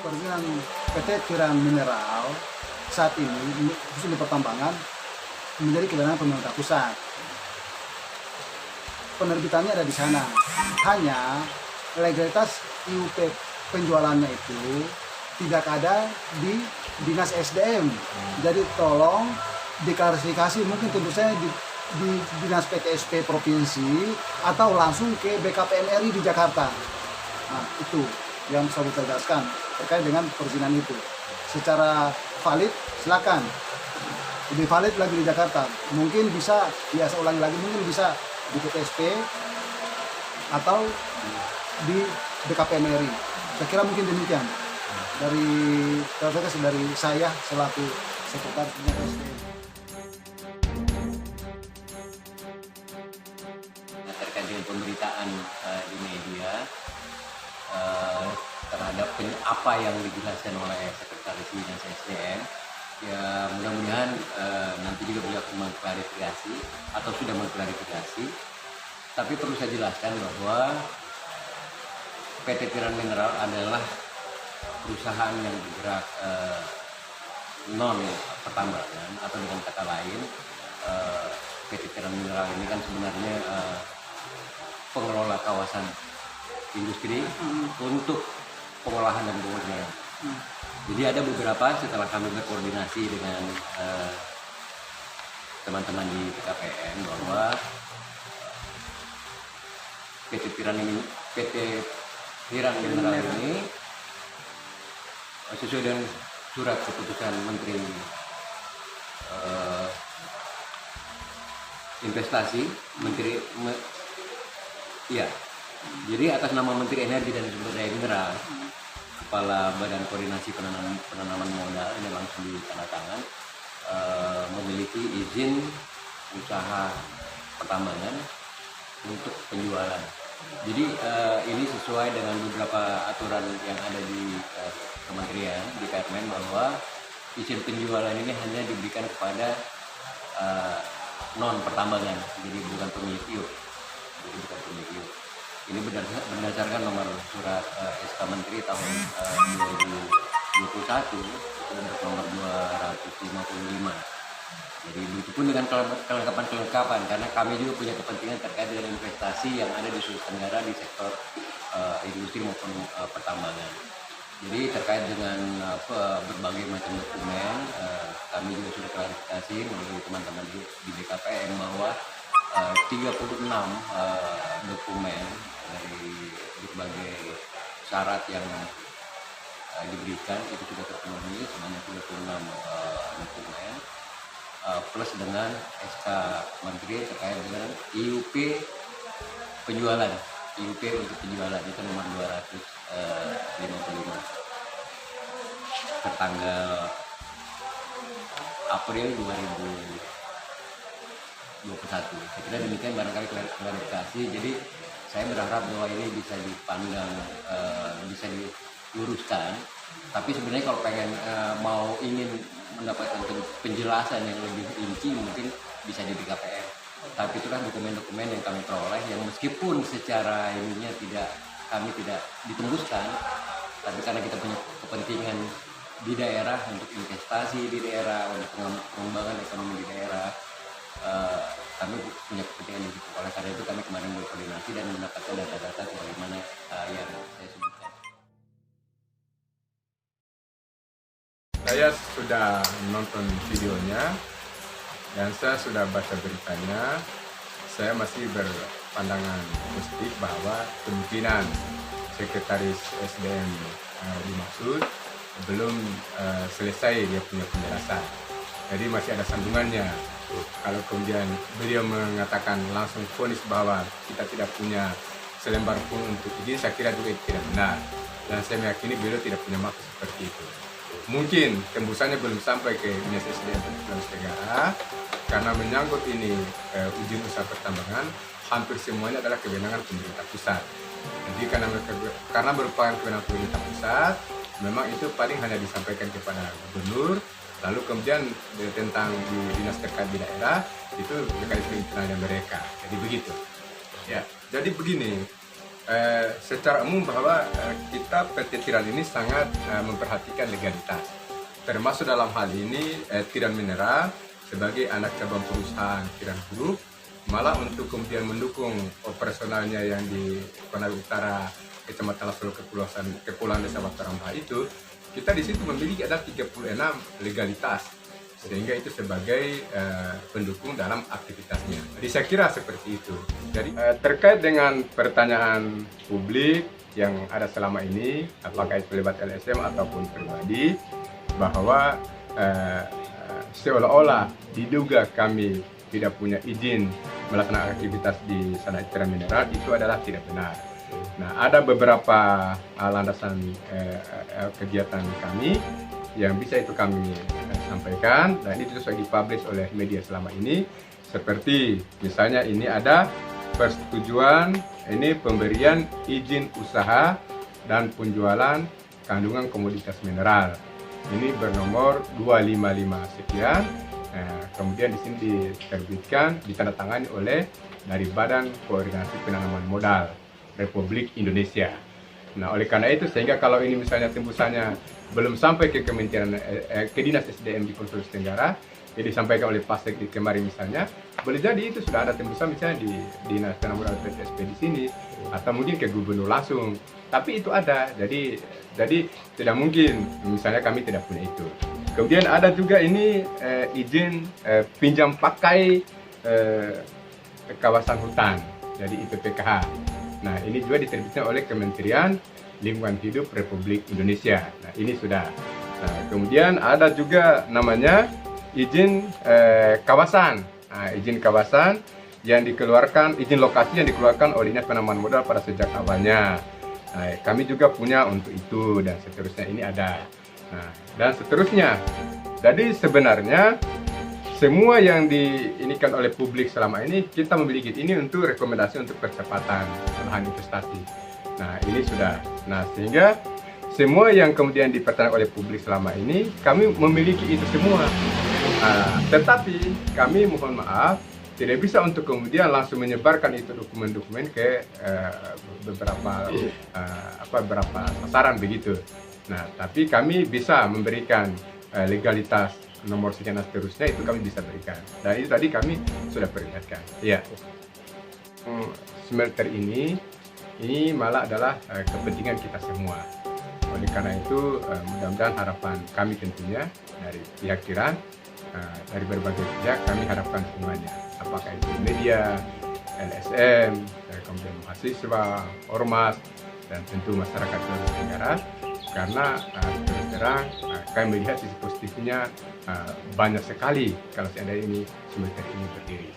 perizinan PT Tiran Mineral saat ini khusus di pertambangan menjadi kewenangan pemerintah pusat. Penerbitannya ada di sana. Hanya legalitas IUP penjualannya itu tidak ada di Dinas SDM. Jadi tolong diklarifikasi, mungkin tentu saja di Dinas PTSP provinsi atau langsung ke BKPM RI di Jakarta. Nah, itu yang bisa saya tegaskan terkait dengan perizinan itu. Secara valid silakan. Lebih valid lagi di Jakarta. Mungkin bisa, saya ulangi lagi, mungkin bisa di PTSP atau di BKPM RI. Saya kira mungkin demikian. Dari saya selaku sekretaris SDM. Terkait dengan pemberitaan di media terhadap apa yang dijelaskan oleh Sekretaris Dinas SDM, ya mudah-mudahan nanti juga beliau mengklarifikasi atau sudah mengklarifikasi. Tapi perlu saya jelaskan bahwa PT Tiran Mineral adalah perusahaan yang bergerak non pertambangan, atau dengan kata lain PT Tiran Mineral ini kan sebenarnya pengelola kawasan industri untuk pengolahan dan pemurnian. Jadi ada beberapa, setelah kami berkoordinasi dengan teman-teman di BKPM, bahwa PT Tiran Mineral ini sesuai dengan surat keputusan Menteri Investasi, jadi atas nama Menteri Energi dan Sumber Daya Mineral, Kepala Badan Koordinasi Penanaman Modal ini langsung ditandatangan memiliki izin usaha pertambangan untuk penjualan. Jadi ini sesuai dengan beberapa aturan yang ada di Kementerian, di Permen, bahwa izin penjualan ini hanya diberikan kepada non pertambangan, jadi bukan pemilik IUP. Ini berdasarkan nomor surat SK Menteri tahun 2021 untuk nomor 255. Jadi begitupun dengan kelengkapan, karena kami juga punya kepentingan terkait dengan investasi yang ada di Sulawesi Tenggara di sektor industri maupun pertambangan. Jadi terkait dengan berbagai macam dokumen, kami juga sudah klarifikasi melalui teman-teman di BKPM bahwa 36 dokumen dari berbagai syarat yang diberikan itu sudah terpenuhi sebanyak 36 dokumen, plus dengan SK Menteri terkait dengan IUP penjualan, IUP untuk penjualan itu nomor 255 tertanggal April 2021. Saya kira demikian barangkali klarifikasi. Jadi saya berharap bahwa ini bisa dipandang, bisa diluruskan. Tapi sebenarnya kalau pengen ingin mendapatkan penjelasan yang lebih rinci, mungkin bisa di BKPM. Tapi itu kan dokumen-dokumen yang kami peroleh, yang meskipun secara ininya kami tidak ditembuskan, tapi karena kita punya kepentingan di daerah untuk investasi di daerah, untuk pengembangan ekonomi di daerah, kami punya kepentingan di situ. Oleh karena itu kami kemarin berkoordinasi dan mendapatkan data-data sebagaimana yang saya sebutkan. Saya sudah menonton videonya dan saya sudah baca beritanya. Saya masih berpandangan positif bahwa kemungkinan Sekretaris SDM dimaksud belum selesai dia punya penjelasan. Jadi masih ada sambungannya. Kalau kemudian beliau mengatakan langsung vonis bahwa kita tidak punya selembar pun untuk izin, saya kira juga itu tidak benar. Dan saya meyakini beliau tidak punya maksud seperti itu. Mungkin tembusannya belum sampai ke Dinas SDM Sulawesi Tenggara karena menyangkut ini izin usaha pertambangan, hampir semuanya adalah kewenangan pemerintah pusat. Jadi karena merupakan kewenangan pemerintah pusat, memang itu paling hanya disampaikan kepada gubernur, lalu kemudian tentang di dinas terkait di daerah itu mekanisme internalnya mereka. Jadi begitu. Ya, jadi begini, secara umum bahwa kita PT Tiran ini sangat memperhatikan legalitas. Termasuk dalam hal ini Tiran Mineral sebagai anak cabang perusahaan Tiran Group, malah untuk kemudian mendukung operasionalnya yang di Konawe Utara, Kecamatan Lasolo, Kepulauan Desa Wataramba itu, kita di situ memiliki ada 36 legalitas, sehingga itu sebagai pendukung dalam aktivitasnya. Jadi saya kira seperti itu. Jadi terkait dengan pertanyaan publik yang ada selama ini, apakah itu lewat LSM ataupun pribadi, bahwa seolah-olah diduga kami tidak punya izin melaksanakan aktivitas di sana Tiran Mineral, itu adalah tidak benar. Nah, ada beberapa landasan kegiatan kami yang bisa itu kami sampaikan, dan itu sudah dipublish oleh media selama ini. Seperti misalnya ini ada persetujuan ini pemberian izin usaha dan penjualan kandungan komoditas mineral. Ini bernomor 255 sekian. Kemudian di sini diterbitkan, ditandatangani oleh dari Badan Koordinasi Penanaman Modal Republik Indonesia. Nah, oleh karena itu sehingga kalau ini misalnya tembusannya belum sampai ke Kementerian ke Dinas SDM di Sulawesi Tenggara, ya disampaikan oleh Pasek di kemarin misalnya, boleh jadi itu sudah ada tembusan misalnya di Dinas Penanaman Modal PTSP di sini, atau mungkin ke Gubernur langsung. Tapi itu ada, jadi tidak mungkin misalnya kami tidak punya itu. Kemudian ada juga ini izin pinjam pakai kawasan hutan, jadi IPPKH. Nah, ini juga diterbitkan oleh Kementerian Lingkungan Hidup Republik Indonesia. Nah, ini sudah. Nah, kemudian ada juga namanya izin kawasan. Nah, izin kawasan yang dikeluarkan, izin lokasi yang dikeluarkan oleh Dinas Penanaman Modal pada sejak awalnya. Nah, kami juga punya untuk itu dan seterusnya, ini ada. Nah, dan seterusnya. Jadi sebenarnya semua yang diinikan oleh publik selama ini, kita memiliki ini untuk rekomendasi untuk percepatan lahan investasi. Nah, ini sudah. Nah, sehingga semua yang kemudian dipertanyakan oleh publik selama ini, kami memiliki itu semua. Nah, tetapi kami mohon maaf, tidak bisa untuk kemudian langsung menyebarkan itu dokumen-dokumen ke beberapa sasaran begitu. Nah, tapi kami bisa memberikan legalitas nomor sekian dan seterusnya, itu kami bisa berikan. Dan itu tadi kami sudah perlihatkan. Ya, smelter ini malah adalah kepentingan kita semua. Oleh karena itu mudah-mudahan harapan kami tentunya dari pihak Tiran, dari berbagai pihak kami harapkan semuanya, apakah itu media, LSM, kemudian mahasiswa, ormas, dan tentu masyarakat Sulawesi Tenggara, karena terus terang kami melihat sisi positifnya banyak sekali kalau seandainya ini smelter ini berdiri.